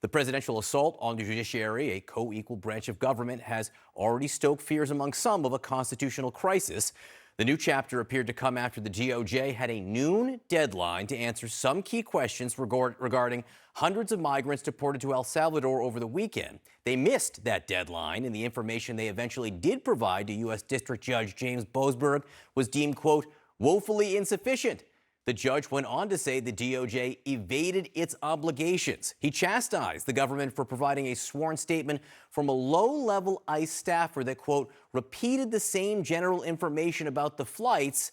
The presidential assault on the judiciary, a co-equal branch of government, has already stoked fears among some of a constitutional crisis. The new chapter appeared to come after the DOJ had a noon deadline to answer some key questions regarding hundreds of migrants deported to El Salvador over the weekend. They missed that deadline, and the information they eventually did provide to U.S. District Judge James Boasberg was deemed, quote, woefully insufficient. The judge went on to say the DOJ evaded its obligations. He chastised the government for providing a sworn statement from a low-level ICE staffer that, quote, repeated the same general information about the flights.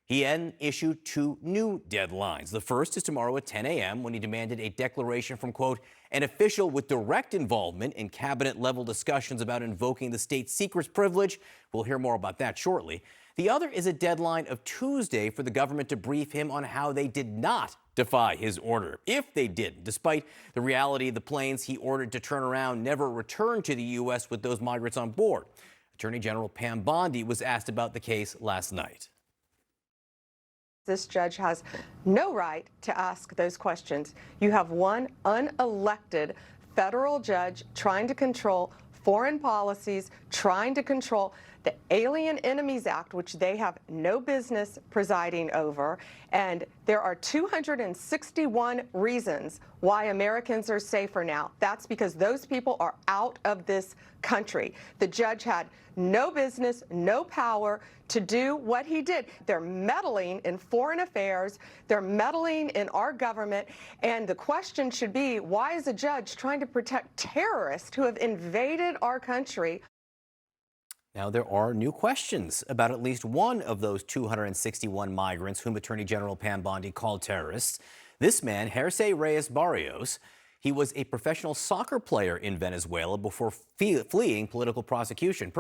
He then issued two new deadlines. The first is tomorrow at 10 a.m. when he demanded a declaration from, quote, an official with direct involvement in cabinet-level discussions about invoking the state secrets privilege. We'll hear more about that shortly. The other is a deadline of Tuesday for the government to brief him on how they did not defy his order. If they did, despite the reality the planes he ordered to turn around never returned to the U.S. with those migrants on board. Attorney General Pam Bondi was asked about the case last night. This judge has no right to ask those questions. You have one unelected federal judge trying to control foreign policies, trying to control the Alien Enemies Act, which they have no business presiding over. And there are 261 reasons why Americans are safer now. That's because those people are out of this country. The judge had no business, no power to do what he did. They're meddling in foreign affairs. They're meddling in our government. And the question should be, why is a judge trying to protect terrorists who have invaded our country? Now, there are new questions about at least one of those 261 migrants whom Attorney General Pam Bondi called terrorists. This man, Jersey Reyes Barrios, he was a professional soccer player in Venezuela before fleeing political persecution.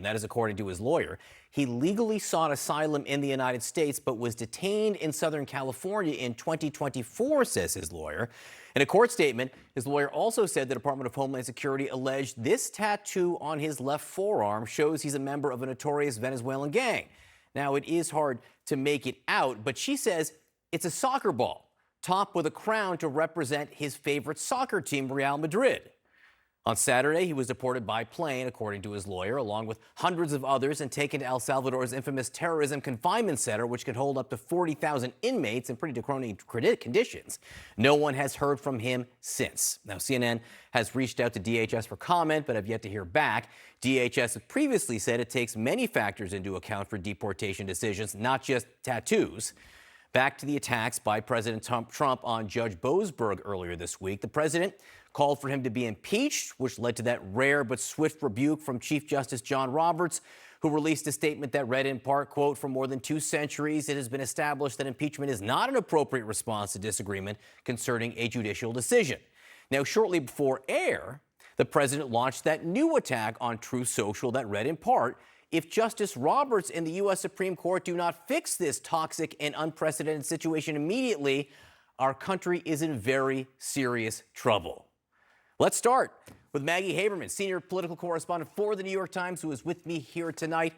That is according to his lawyer. He legally sought asylum in the United States, but was detained in Southern California in 2024, says his lawyer. In a court statement, his lawyer also said the Department of Homeland Security alleged this tattoo on his left forearm shows he's a member of a notorious Venezuelan gang. Now, it is hard to make it out, but she says it's a soccer ball topped with a crown to represent his favorite soccer team, Real Madrid. On Saturday, he was deported by plane, according to his lawyer, along with hundreds of others, and taken to El Salvador's infamous terrorism confinement center, which can hold up to 40,000 inmates in pretty draconian conditions. No one has heard from him since. Now, CNN has reached out to DHS for comment, but have yet to hear back. DHS has previously said it takes many factors into account for deportation decisions, not just tattoos. Back to the attacks by President Trump on Judge Boasberg earlier this week. The president called for him to be impeached, which led to that rare but swift rebuke from Chief Justice John Roberts, who released a statement that read in part, quote, for more than 2 centuries, it has been established that impeachment is not an appropriate response to disagreement concerning a judicial decision. Now, shortly before air, the president launched that new attack on Truth Social that read in part, if Justice Roberts and the U.S. Supreme Court do not fix this toxic and unprecedented situation immediately, our country is in very serious trouble. Let's start with Maggie Haberman, senior political correspondent for the New York Times, who is with me here tonight.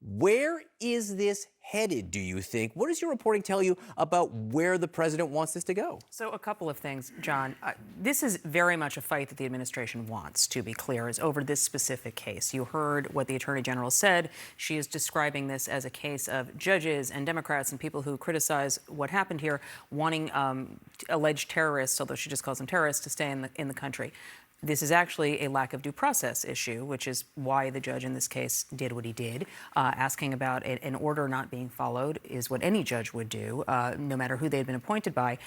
Where is this headed, do you think? What does your reporting tell you about where the president wants this to go? So a couple of things, John. This is very much a fight that the administration wants, to be clear, is over this specific case. You heard what the Attorney General said. She is describing this as a case of judges and Democrats and people who criticize what happened here wanting alleged terrorists, although she just calls them terrorists, to stay in the country. This is actually a lack of due process issue, which is why the judge in this case did what he did. Asking about an order not being followed is what any judge would do, no matter who they'd been appointed by.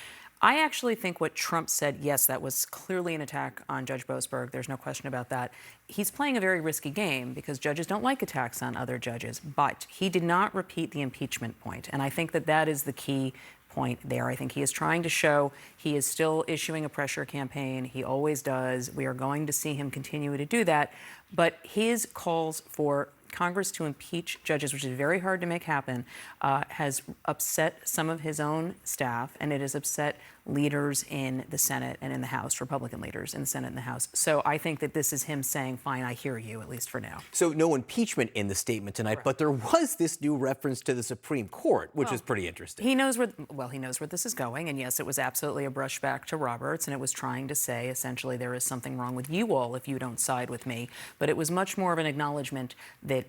I actually think what Trump said, yes, that was clearly an attack on Judge Boasberg. There's no question about that. He's playing a very risky game because judges don't like attacks on other judges, but he did not repeat the impeachment point. And I think that that is the key point there. I think he is trying to show he is still issuing a pressure campaign. He always does. We are going to see him continue to do that. But his calls for Congress to impeach judges, which is very hard to make happen, has upset some of his own staff, and it has upset leaders in the Senate and in the House, Republican leaders in the Senate and the House. So I think that this is him saying, fine, I hear you, at least for now. So no impeachment in the statement tonight, but there was this new reference to the Supreme Court, which is pretty interesting. He knows where this is going. And yes, it was absolutely a brushback to Roberts, and it was trying to say, essentially, there is something wrong with you all if you don't side with me. But it was much more of an acknowledgement that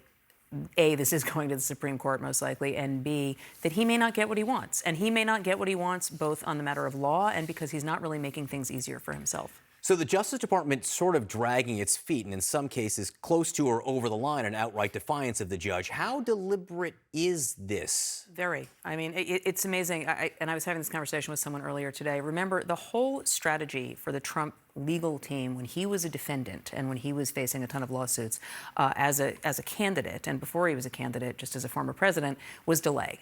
A, this is going to the Supreme Court most likely, and B, that he may not get what he wants. And he may not get what he wants both on the matter of law and because he's not really making things easier for himself. So the Justice Department sort of dragging its feet and in some cases close to or over the line an outright defiance of the judge. How deliberate is this? Very. I mean, it's amazing. And I was having this conversation with someone earlier today. Remember, the whole strategy for the Trump legal team when he was a defendant and when he was facing a ton of lawsuits as a candidate, and before he was a candidate, just as a former president, was delay,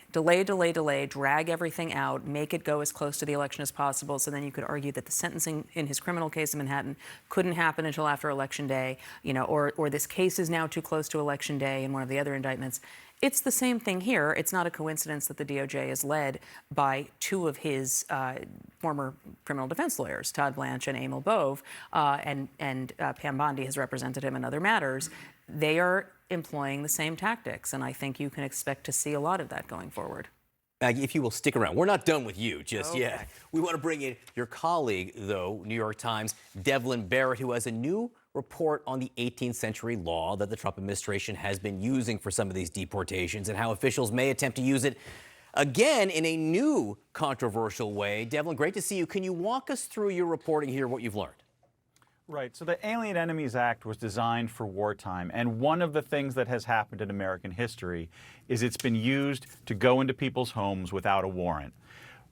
drag everything out, make it go as close to the election as possible. So then you could argue that the sentencing in his criminal case in Manhattan couldn't happen until after Election Day, or this case is now too close to Election Day in one of the other indictments. It's the same thing here. It's not a coincidence that the DOJ is led by two of his former criminal defense lawyers, Todd Blanche and Emil Bove, and Pam Bondi has represented him in other matters. They are employing the same tactics, and I think you can expect to see a lot of that going forward. Maggie, if you will stick around, we're not done with you just yet. We want to bring in your colleague, though, New York Times, Devlin Barrett, who has a new report on the 18th century law that the Trump administration has been using for some of these deportations and how officials may attempt to use it again in a new controversial way. Devlin, great to see you. Can you walk us through your reporting here, what you've learned? Right. So the Alien Enemies Act was designed for wartime. And one of the things that has happened in American history is it's been used to go into people's homes without a warrant.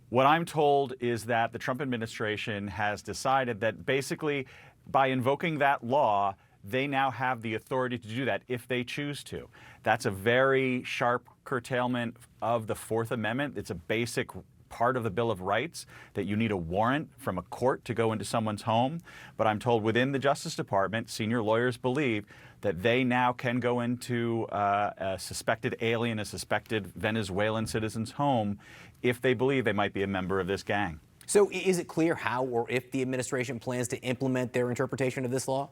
What I'm told is that the Trump administration has decided that basically by invoking that law, they now have the authority to do that if they choose to. That's a very sharp curtailment of the Fourth Amendment. It's a basic part of the Bill of Rights that you need a warrant from a court to go into someone's home. But I'm told within the Justice Department, senior lawyers believe that they now can go into a suspected alien, a suspected Venezuelan citizen's home if they believe they might be a member of this gang. So is it clear how or if the administration plans to implement their interpretation of this law?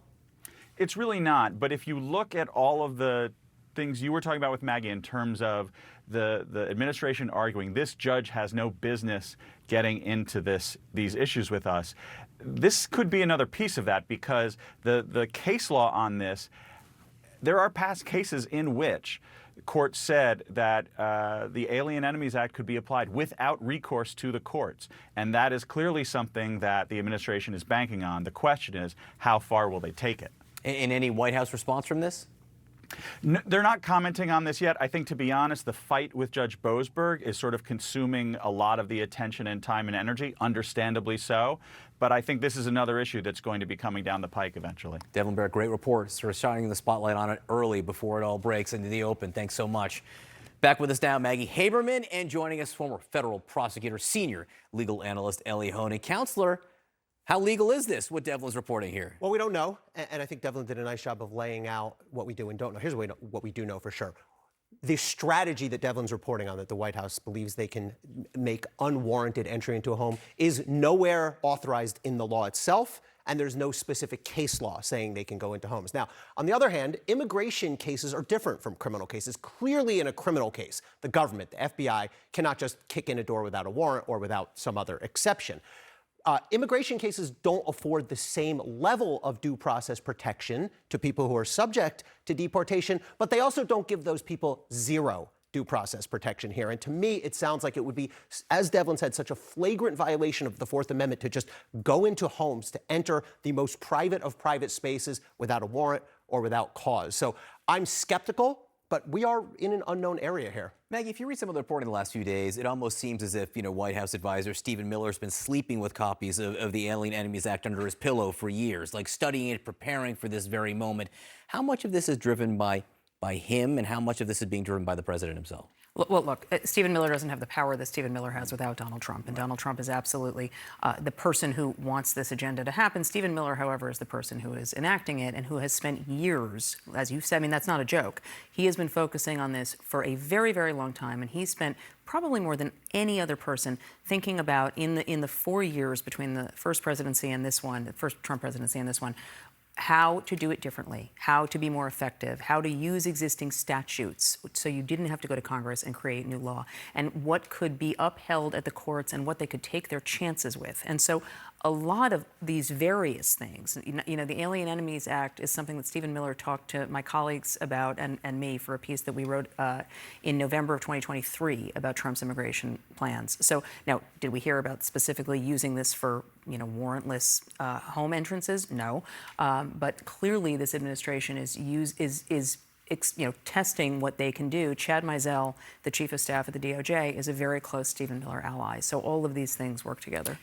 It's really not. But if you look at all of the things you were talking about with Maggie in terms of the administration arguing this judge has no business getting into these issues with us, this could be another piece of that because the case law on this, there are past cases in which courts said that the Alien Enemies Act could be applied without recourse to the courts. And that is clearly something that the administration is banking on. The question is, how far will they take it? In any White House response from this? No, they're not commenting on this yet. I think, to be honest, the fight with Judge Boasberg is sort of consuming a lot of the attention and time and energy, understandably so. But I think this is another issue that's going to be coming down the pike eventually. Devlin Barrett, great report. Sort of shining the spotlight on it early before it all breaks into the open. Thanks so much. Back with us now, Maggie Haberman, and joining us, former federal prosecutor, senior legal analyst Elie Honig. Counselor, how legal is this, what Devlin's reporting here? Well, we don't know, and I think Devlin did a nice job of laying out what we do and don't know. Here's what we do know for sure. The strategy that Devlin's reporting on, that the White House believes they can make unwarranted entry into a home, is nowhere authorized in the law itself, and there's no specific case law saying they can go into homes. Now, on the other hand, immigration cases are different from criminal cases. Clearly, in a criminal case, the government, the FBI, cannot just kick in a door without a warrant or without some other exception. Immigration cases don't afford the same level of due process protection to people who are subject to deportation, but they also don't give those people zero due process protection here. And to me, it sounds like it would be, as Devlin said, such a flagrant violation of the Fourth Amendment to just go into homes, to enter the most private of private spaces without a warrant or without cause. So I'm skeptical, but we are in an unknown area here. Maggie, if you read some of the reporting the last few days, it almost seems as if, White House advisor Stephen Miller has been sleeping with copies of the Alien Enemies Act under his pillow for years, like studying it, preparing for this very moment. How much of this is driven by him, and how much of this is being driven by the president himself? Well, look, Stephen Miller doesn't have the power that Stephen Miller has without Donald Trump. And Donald Trump is absolutely the person who wants this agenda to happen. Stephen Miller, however, is the person who is enacting it and who has spent years, as you said, I mean, that's not a joke. He has been focusing on this for a very, very long time. And he's spent probably more than any other person thinking about in the 4 years between the first presidency and this one, the first Trump presidency and this one, how to do it differently, how to be more effective, how to use existing statutes so you didn't have to go to Congress and create new law, and what could be upheld at the courts and what they could take their chances with. And so a lot of these various things, you know, the Alien Enemies Act is something that Stephen Miller talked to my colleagues about and me for a piece that we wrote in November of 2023 about Trump's immigration plans. So now, did we hear about specifically using this for, you know, warrantless home entrances? No. But clearly this administration is testing what they can do. Chad Mizell, the chief of staff at the DOJ, is a very close Stephen Miller ally. So all of these things work together.